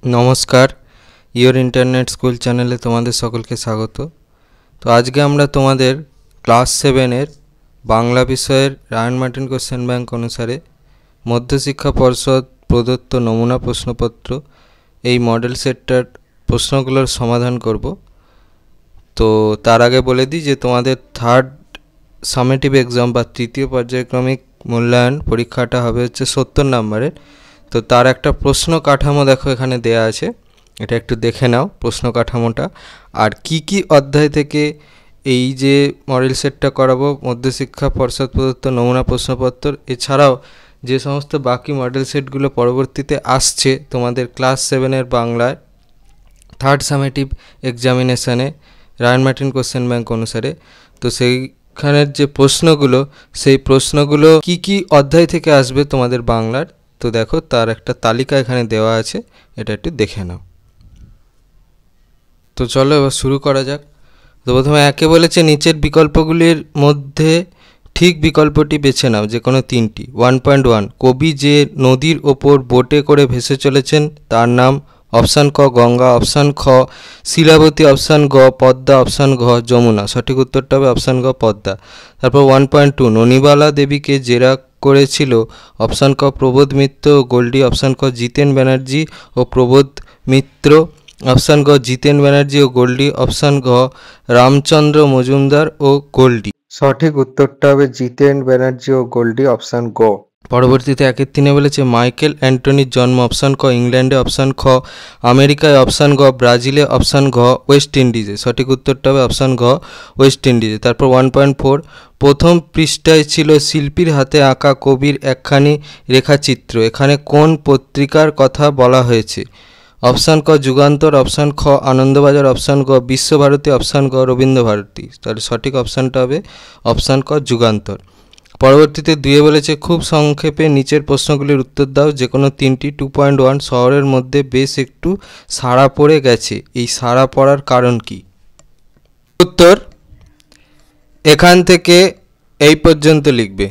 नमस्कार your internet school चैनले तुम्हारे सकल के स्वागत। तो आज के আমরা তোমাদের ক্লাস 7 এর বাংলা বিষয়ের রায়ন মার্টিন কোশ্চেন ব্যাংক অনুসারে মধ্যশিক্ষা পর্ষদ প্রদত্ত নমুনা প্রশ্নপত্র এই মডেল সেটটার প্রশ্নগুলোর সমাধান করব। তো তার আগে বলে দিই যে তোমাদের থার্ড সামেটিভ এক্সাম বা তৃতীয় পর্যায়ক্রমিক মূল্যায়ন পরীক্ষাটা হবে হচ্ছে 70 নম্বরের। তো তার একটা প্রশ্ন কাঠামো দেখো এখানে দেয়া আছে, এটা একটু দেখে নাও প্রশ্ন কাঠামোটা। আর কি অধ্যায় থেকে এই যে মডেল সেটটা করাবো মধ্যশিক্ষা পর্ষদ প্রদত্ত নমুনা প্রশ্নপত্র এছাড়াও যে সমস্ত বাকি মডেল সেটগুলো পরবর্তীতে আসছে তোমাদের ক্লাস 7 এর বাংলার থার্ড সামেটিভ এক্সামিনেশানে রায়ন মার্টিন কোশ্চেন ব্যাংক অনুসারে, তো সেইখানের যে প্রশ্নগুলো সেই প্রশ্নগুলো কি অধ্যায় থেকে আসবে তোমাদের বাংলার, তো দেখো তার একটা তালিকা এখানে দেওয়া আছে, এটা একটু দেখে নাও। তো চলো এবার শুরু করা যাক। তো প্রথমে একে বলেছে নিচের বিকল্পগুলির মধ্যে ঠিক বিকল্পটি বেছে নাও, যে কোনো তিনটি। 1.1 কবি যে নদীর ওপর বোটে করে ভেসে চলেছেন তার নাম। অপশান ক গঙ্গা, অপশান খ শিলাবতী, অপশান গ পদ্মা, অপশান ঘ যমুনা। সঠিক উত্তরটা হবে অপশান গ পদ্মা। তারপর 1.2 ননিবালা দেবীকে জেরা করেছিল। অপশান ক প্রবোধ মিত্র ও গোল্ডি, অপশান ক জিতেন ব্যানার্জি ও প্রবোধ মিত্র, অপশান গ জিতেন ব্যানার্জি ও গোল্ডি, অপশান ঘ রামচন্দ্র মজুমদার ও গোল্ডি। সঠিক উত্তরটা হবে জিতেন ব্যানার্জি ও গোল্ডি, অপশান গ। পরবর্তীতে 1-3 বলেছে মাইকেল অ্যান্টনির জন্ম। অপশান ক ইংল্যান্ডে, অপশান খ আমেরিকায়, অপশান ঘ ব্রাজিলে, অপশান ঘ ওয়েস্ট ইন্ডিজে। সঠিক উত্তরটা হবে অপশান ঘ ওয়েস্ট ইন্ডিজে। তারপর 1.4 প্রথম পৃষ্ঠায় ছিল শিল্পীর হাতে আঁকা কবির একখানি রেখাচিত্র, এখানে কোন পত্রিকার কথা বলা হয়েছে? অপশান ক যুগান্তর, অপশান খ আনন্দবাজার, অপশান গ বিশ্বভারতী, অপশান গ রবীন্দ্রভারতী। তার সঠিক অপশানটা হবে অপশান ক যুগান্তর। পরবর্তীতে 2 বলেছে খুব সংক্ষেপে নিচের প্রশ্নগুলির উত্তর দাও, যে কোনো তিনটি। 2.1 শহরের মধ্যে বেশ একটু সাড়া পড়ে গেছে, এই সাড়া পড়ার কারণ কি? উত্তর এখান থেকে এই পর্যন্ত লিখবে।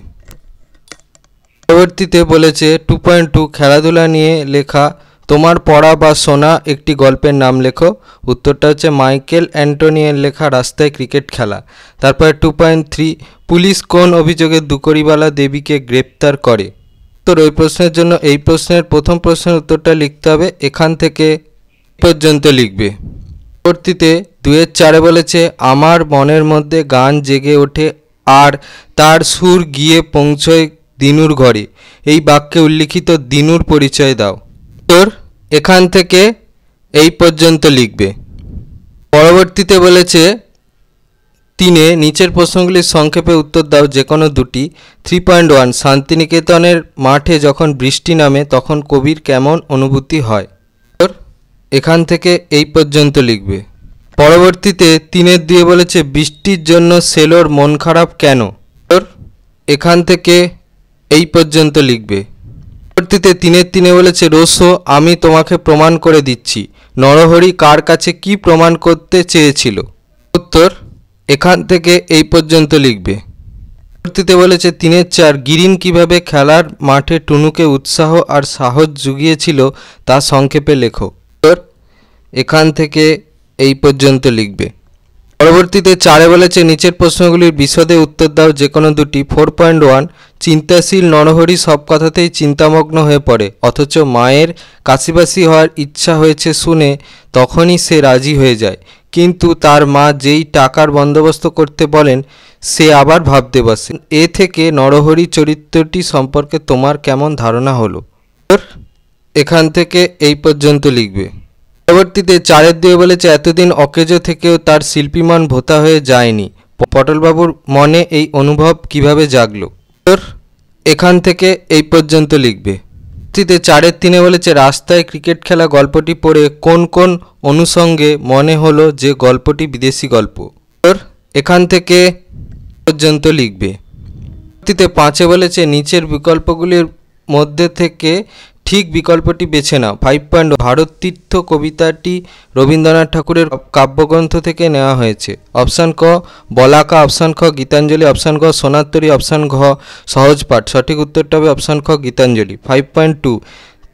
পরবর্তীতে বলেছে 2.2 খেলাধুলা নিয়ে লেখা তোমার পড়া বা শোনা একটি গল্পের নাম লেখো। উত্তরটা হচ্ছে মাইকেল অ্যান্টনিয়ের লেখা রাস্তায় ক্রিকেট খেলা। তারপর 2.3 পুলিশ কোন অভিযোগে দুকড়িবালা দেবীকে গ্রেপ্তার করে? তো ওই প্রশ্নের জন্য এই প্রশ্নের প্রথম প্রশ্নের উত্তরটা লিখতে হবে, এখান থেকে পর্যন্ত লিখবে। পরবর্তীতে 2-4 বলেছে আমার মনের মধ্যে গান জেগে ওঠে আর তার সুর গিয়ে পৌঁছয় দিনুর ঘরে, এই বাক্যে উল্লিখিত দিনুর পরিচয় দাও। উত্তর এখান থেকে এই পর্যন্ত লিখবে। পরবর্তীতে বলেছে 3 নিচের প্রশ্নগুলির সংক্ষেপে উত্তর দাও, যে কোনো দুটি। 3.1 শান্তিনিকেতনের মাঠে যখন বৃষ্টি নামে তখন কবির কেমন অনুভূতি হয়? উত্তর এখান থেকে এই পর্যন্ত লিখবে। পরবর্তীতে 3-2 বলেছে বৃষ্টির জন্য সেলোর মন খারাপ কেন? উত্তর এখান থেকে এই পর্যন্ত লিখবে। পরবর্তীতে 3-3 বলেছে রোসো আমি তোমাকে প্রমাণ করে দিচ্ছি, নরহরি কার কাছে কি প্রমাণ করতে চেয়েছিল? উত্তর এখান থেকে এই পর্যন্ত লিখবে। পরবর্তীতে বলেছে 3-4 গিরিন কিভাবে খেলার মাঠে টুনুকে উৎসাহ আর সাহস জুগিয়েছিল তা সংক্ষেপে লেখো। উত্তর এখান থেকে এই পর্যন্ত লিখবে। পরবর্তীতে 4 বলেছে নিচের প্রশ্নগুলির বিশদে উত্তর দাও, যে কোনো দুটি। 4.1 চিন্তাশীল নরহরি সব কথাতেই চিন্তামগ্ন হয়ে পড়ে, অথচ মায়ের কাশিবাসি হওয়ার ইচ্ছা হয়েছে শুনে তখনই সে রাজি হয়ে যায়, কিন্তু তার মা যেই টাকার বন্দোবস্ত করতে বলেন সে আবার ভাবতে বসে। এ থেকে নরহরি চরিত্রটি সম্পর্কে তোমার কেমন ধারণা হলো? এখান থেকে এই পর্যন্ত লিখবে। পরবর্তীতে 4-2 বলেছে এতদিন অকেজো থেকেও তার শিল্পীমান ভোতা হয়ে যায়নি, পটলবাবুর মনে এই অনুভব কিভাবে জাগলো? এখান থেকে এই পর্যন্ত লিখবে। 4-3 বলেছে রাস্তায় ক্রিকেট খেলা গল্পটি পড়ে কোন কোন অনুষঙ্গে মনে হলো যে গল্পটি বিদেশি গল্প? এখান থেকে পর্যন্ত লিখবে। 5 বলেছে নিচের বিকল্পগুলির মধ্যে থেকে ঠিক বিকল্পটি বেছে নাও। 5.1 ভারত তীর্থ কবিতাটি রবীন্দ্রনাথ ঠাকুরের কাব্যগ্রন্থ থেকে নেওয়া হয়েছে। অপশান ক বলাকা, অপশান খ গীতাঞ্জলি, অপশান খ সোনারতরী, অপশান ঘ সহজপাঠ। সঠিক উত্তরটা হবে অপশান খ গীতাঞ্জলি। 5.2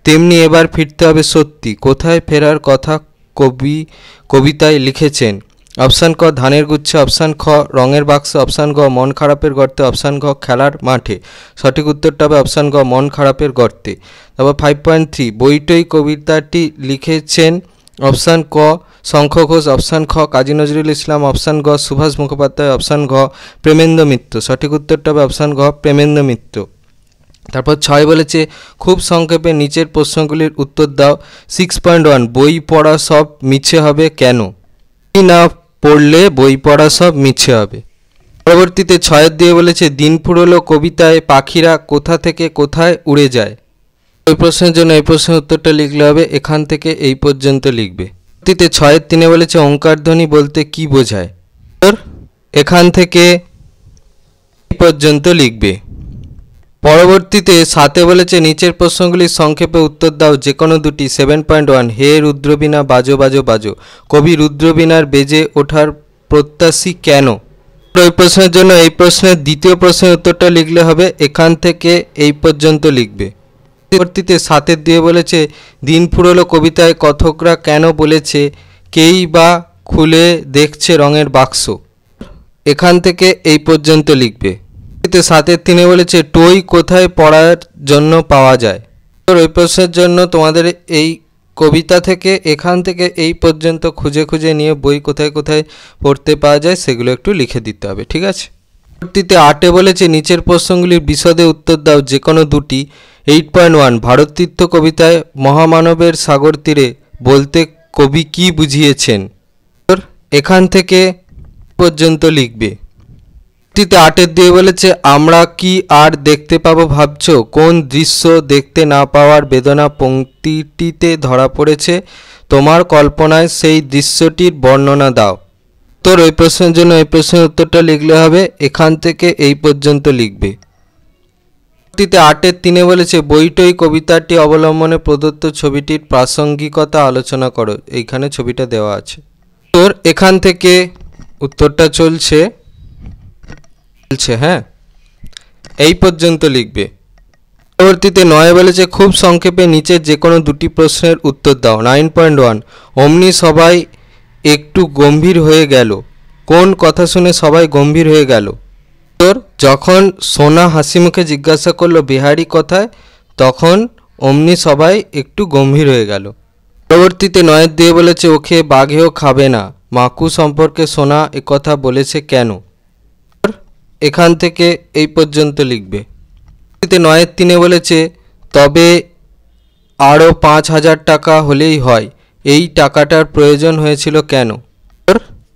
তেমনি এবার ফিরতে হবে সত্যি। কোথায় ফেরার কথা কবিতায় লিখেছেন? অপশান ক ধানের গুচ্ছে, অপশান খ রঙের বাক্সে, অপশান গ মন খারাপের গর্তে, অপশান ঘ খেলার মাঠে। সঠিক উত্তরটা হবে অপশান গ মন খারাপের গর্তে। তারপর 5.3 বইটই কবিতাটি লিখেছেন? অপশান ক শঙ্খ ঘোষ, অপশান খ কাজী নজরুল ইসলাম, অপশান গ সুভাষ মুখোপাধ্যায়, অপশান ঘ প্রেমেন্দ্র মিত্র। সঠিক উত্তরটা হবে অপশান ঘ প্রেমেন্দ্র মিত্র। তারপর 6 বলেছে খুব সংক্ষেপে নিচের প্রশ্নগুলির উত্তর দাও। 6.1 বই পড়া সব মিছে হবে কেন? বই না পড়লে বই পড়া সব মিছে হবে। পরবর্তীতে 6 দিয়ে বলেছে দিন ফুরলো কবিতায় পাখিরা কোথা থেকে কোথায় উড়ে যায়। ওই প্রশ্নের জন্য এই প্রশ্নের উত্তরটা লিখলে হবে এখান থেকে এই পর্যন্ত লিখবে। পরবর্তীতে 6 বলেছে ওঙ্কার ধ্বনি বলতে কি বোঝায়? এখান থেকে এই পর্যন্ত লিখবে। পরবর্তীতে 7 বলেছে নিচের প্রশ্নগুলির সংক্ষেপে উত্তর দাও যে কোনো দুটি। 7.1 হে রুদ্রবীণা বাজো বাজো বাজো, কবি রুদ্রবীণার বেজে ওঠার প্রত্যাশী কেন? ওই প্রশ্নের জন্য এই প্রশ্নের দ্বিতীয় প্রশ্নের উত্তরটা লিখলে হবে এখান থেকে এই পর্যন্ত লিখবে। পরবর্তীতে 7 দিয়ে বলেছে দিন ফুরলো কবিতায় কথকরা কেন বলেছে কেই বা খুলে দেখছে রঙের বাক্স? এখান থেকে এই পর্যন্ত লিখবে। 7 বলেছে টই কোথায় পড়ার জন্য পাওয়া যায়? ওই প্রশ্নের জন্য তোমাদের এই কবিতা থেকে এখান থেকে এই পর্যন্ত খুঁজে খুঁজে নিয়ে বই কোথায় কোথায় পড়তে পাওয়া যায় সেগুলো একটু লিখে দিতে হবে, ঠিক আছে? পরবর্তীতে 8 বলেছে নিচের প্রশ্নগুলির বিশদে উত্তর দাও যে কোনো দুটি। 8.1 ভারতীর্থ কবিতায় মহামানবের সাগর তীরে বলতে কবি কি বুঝিয়েছেন? এখান থেকে পর্যন্ত লিখবে। 8 দিয়ে বলেছে আমরা কি আর দেখতে পাবো ভাবছো? কোন দৃশ্য দেখতে না পাওয়ার বেদনা পংক্তিটিতে ধরা পড়েছে? তোমার কল্পনায় সেই দৃশ্যটির বর্ণনা দাও। তোর ওই প্রশ্নের জন্য এই প্রশ্নের উত্তরটা লিখলে হবে এখান থেকে এই পর্যন্ত লিখবে। 8 বলেছে বইটই কবিতাটি অবলম্বনে প্রদত্ত ছবিটির প্রাসঙ্গিকতা আলোচনা করো। এইখানে ছবিটা দেওয়া আছে। তোর এখান থেকে উত্তরটা চলছে, হ্যাঁ, এই পর্যন্ত লিখবে। পরবর্তীতে 9 বলেছে খুব সংক্ষেপে নিচের যে কোনো দুটি প্রশ্নের উত্তর দাও। 9.1 অমনি সবাই একটু গম্ভীর হয়ে গেল, কোন কথা শুনে সবাই গম্ভীর হয়ে গেল? তোর যখন সোনা হাসি মুখে জিজ্ঞাসা করলো বিহারি কোথায়, তখন অমনি সবাই একটু গম্ভীর হয়ে গেল। পরবর্তীতে 9 দিয়ে বলেছে ওকে বাঘেও খাবে না, মাকু সম্পর্কে সোনা একথা বলেছে কেন? এখান থেকে এই পর্যন্ত লিখবে। 9 বলেছে তবে আরও 5,000 টাকা হলেই হয়, এই টাকাটার প্রয়োজন হয়েছিল কেন?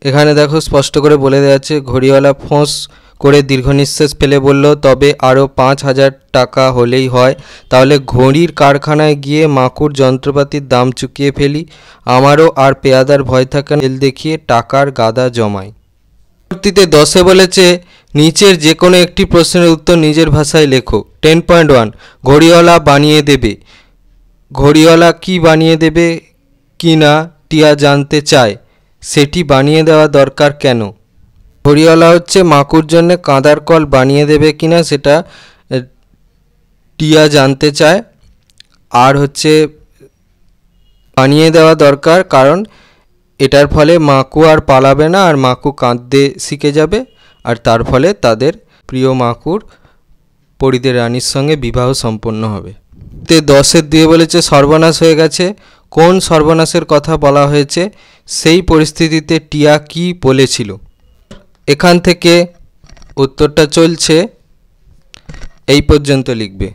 এখানে দেখো স্পষ্ট করে বলে দেওয়া আছে। ঘড়িওয়ালা ফোঁস করে দীর্ঘ নিঃশ্বাস ফেলে বলল তবে আরও 5,000 টাকা হলেই হয়, তাহলে ঘড়ির কারখানায় গিয়ে মাকুর যন্ত্রপাতির দাম চুকিয়ে ফেলি, আমারও আর পেয়াদার ভয় থাকে না, তেল দেখিয়ে টাকার গাদা জমাই। পরবর্তীতে 10 বলেছে নিচের যে কোনো একটি প্রশ্নের উত্তর নিজের ভাষায় লেখো। 10.1 ঘড়িওয়ালা বানিয়ে দেবে, ঘড়িওয়ালা কি বানিয়ে দেবে কি না টিয়া জানতে চায়, সেটি বানিয়ে দেওয়া দরকার কেন? ঘড়িওয়ালা হচ্ছে মাকুর জন্য কাঁদার কল বানিয়ে দেবে কিনা সেটা টিয়া জানতে চায়, আর হচ্ছে বানিয়ে দেওয়া দরকার কারণ এটার ফলে মাকু আর পালাবে না, আর মাকু কাঁদতে শিখে যাবে, আর তার ফলে তাদের প্রিয় মাকুর পরিদের রানীর সঙ্গে বিবাহ সম্পন্ন হবে। 10 দিয়ে বলেছে সর্বনাশ হয়ে গেছে, কোন সর্বনাশের কথা বলা হয়েছে? সেই পরিস্থিতিতে টিয়া কি বলেছিল? এখান থেকে উত্তরটা চলছে, এই পর্যন্ত লিখবে।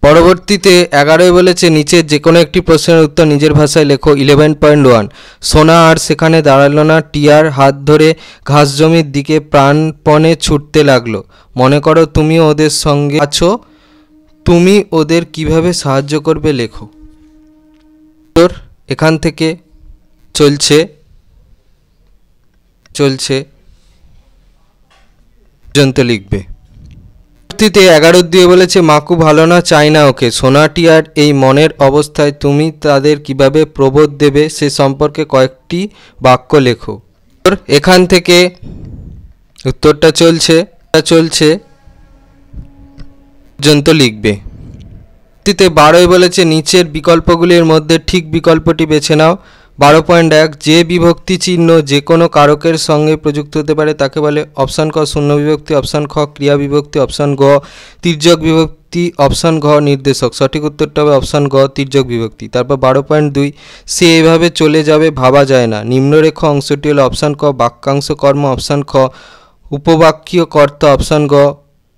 পরবর্তীতে 11 বলেছে নিচের যে কোনো একটি প্রশ্নের উত্তর নিজের ভাষায় লেখো। 11.1 সোনা আর সেখানে দাঁড়ালো না, টিয়ার হাত ধরে ঘাস জমির দিকে প্রাণপণে ছুটতে লাগলো। মনে করো তুমি ওদের সঙ্গে আছো, তুমি ওদের কিভাবে সাহায্য করবে লেখো। এখান থেকে চলছে পর্যন্ত লিখবে। 11 দিয়ে বলেছে মাকু ভালো না, চাই না ওকে, সোনাটিয়ার এই মনের অবস্থায় তুমি তাদের কিভাবে প্রবোধ দেবে সে সম্পর্কে কয়েকটি বাক্য লেখো। এখান থেকে উত্তরটা চলছে পর্যন্ত লিখবে। তে 12 বলেছে নিচের বিকল্পগুলির মধ্যে ঠিক বিকল্পটি বেছে নাও। 12.1 যে বিভক্তি চিহ্ন যে কোনো কারকের সঙ্গে প্রযুক্ত হতে পারে তাকে বলে অপশান ক শূন্য বিভক্তি, অপশান খ ক্রিয়া বিভক্তি, অপশান গ তির্যক বিভক্তি, অপশান ঘ নির্দেশক। সঠিক উত্তরটা হবে অপশান গ তির্যক বিভক্তি। তারপর 12.2 সে এভাবে চলে যাবে ভাবা যায় না। নিম্নরেখ অংশটি হলো অপশান ক বাক্যাংশ কর্ম, অপশান খ উপবাক্যীয় কর্তা, অপশান গ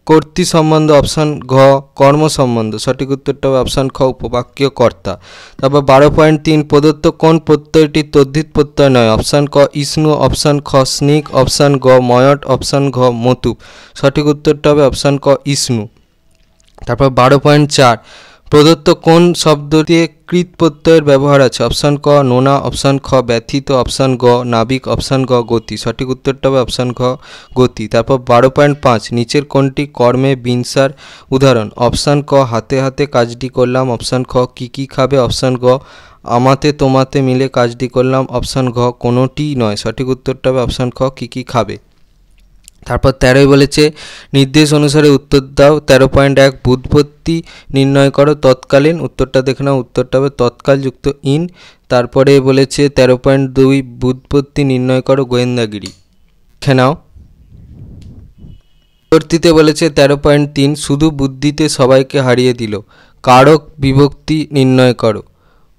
কর্তৃ সম্বন্ধ, অপশান ঘ কর্ম সম্বন্ধ। সঠিক উত্তরটা হবে অপশান খ উপবাক্যীয় কর্তা। তারপর 12.3 প্রদত্ত কোন প্রত্যয়টি তদ্ধিত প্রত্যয় নয়? অপশান ক ইষ্ণু, অপশান খ স্নিক, অপশান গ ময়ট, অপশান ঘ মতুপ। সঠিক উত্তরটা হবে অপশান ক ইষ্ণু। তারপর 12.4 প্রদত্ত কোন শব্দ দিয়ে কৃত প্রত্যয়ের ব্যবহার আছে? অপশান ক নোনা, অপশান খ ব্যথিত, অপশান গ নাবিক, অপশান গ গতি। সঠিক উত্তরটা হবে অপশান খ গতি। তারপর 12.5 নিচের কোনটি কর্মে বিনসার উদাহরণ? অপশান ক হাতে হাতে কাজটি করলাম, অপশান খ কি খাবে, অপশান গ আমাতে তোমাতে মিলে কাজটি করলাম, অপশান ঘ কোনোটি নয়। সঠিক উত্তরটা হবে অপশান খ কি খাবে। তারপর 13 বলেছে নির্দেশ অনুসারে উত্তর দাও। 13.1 বুৎপত্তি নির্ণয় করো তৎকালীন। উত্তরটা দেখে নাও, উত্তরটা হবে তৎকাল যুক্ত ইন। তারপরে বলেছে 13.2 বুৎপত্তি নির্ণয় করো গোয়েন্দাগিরি। দেখে নাও। পরবর্তীতে বলেছে 13.3 শুধু বুদ্ধিতে সবাইকে হারিয়ে দিল। কারক বিভক্তি নির্ণয় করো।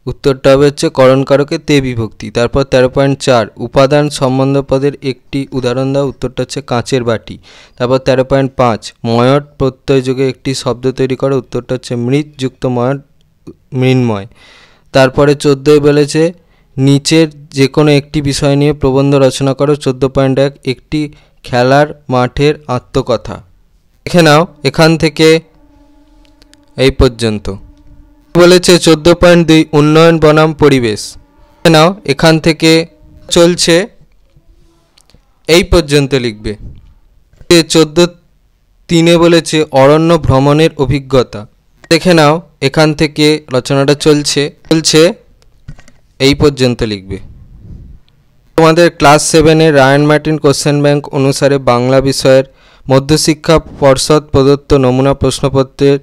উত্তরটা হবে হচ্ছে করণকারকে তে বিভক্তি। তারপর 13.4 উপাদান সম্বন্ধ পদের একটি উদাহরণ দাও। উত্তরটা হচ্ছে কাঁচের বাটি। তারপর 13.5 ময়ট প্রত্যয় যোগে একটি শব্দ তৈরি করো। উত্তরটা হচ্ছে মৃৎ যুক্ত ময়ট মৃন্ময়। তারপরে 14 বলেছে নিচের যে কোনো একটি বিষয় নিয়ে প্রবন্ধ রচনা করো। 14.1 একটি খেলার মাঠের আত্মকথা। দেখে নাও এখান থেকে এই পর্যন্ত। বলেছে 14.2 উন্নয়ন বনাম পরিবেশ। নাও এখান থেকে চলছে এই পর্যন্ত লিখবে। 14.3 বলেছে অরণ্য ভ্রমণের অভিজ্ঞতা। দেখে নাও এখান থেকে রচনাটা চলছে এই পর্যন্ত লিখবে। তোমাদের ক্লাস 7-এর রায়ান মার্টিন কোশ্চেন ব্যাংক অনুসারে বাংলা বিষয়ের মধ্যশিক্ষা পর্ষদ প্রদত্ত নমুনা প্রশ্নপত্রের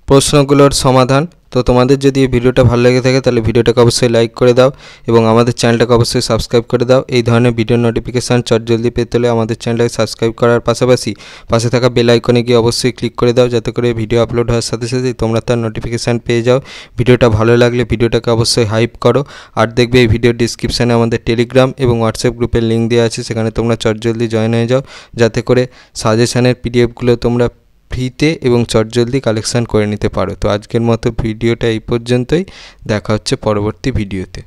প্রশ্নগুলোর সমাধান। তো তোমাদের যদি এই ভিডিওটা ভালো লেগে থাকে তাহলে ভিডিওটাকে অবশ্যই লাইক করে দাও এবং আমাদের চ্যানেলটাকে অবশ্যই সাবস্ক্রাইব করে দাও। এই ধরনের ভিডিও নোটিফিকেশান চটজলদি পেতে হলে আমাদের চ্যানেলটাকে সাবস্ক্রাইব করার পাশাপাশি পাশে থাকা বেল আইকনে গিয়ে অবশ্যই ক্লিক করে দাও, যাতে করে ভিডিও আপলোড হওয়ার সাথে সাথেই তোমরা তার নোটিফিকেশান পেয়ে যাও। ভিডিওটা ভালো লাগলে ভিডিওটাকে অবশ্যই হাইপ করো। আর দেখবে এই ভিডিওর ডিসক্রিপশানে আমাদের টেলিগ্রাম এবং হোয়াটসঅ্যাপ গ্রুপের লিঙ্ক দেওয়া আছে, সেখানে তোমরা চটজলদি জয়েন হয়ে যাও, যাতে করে সাজেশানের পিডিএফগুলো তোমরা ফ্রিতে এবং চটজলদি কালেকশান করে নিতে পারো। তো আজকের মতো ভিডিওটা এই পর্যন্তই। দেখা হচ্ছে পরবর্তী ভিডিওতে।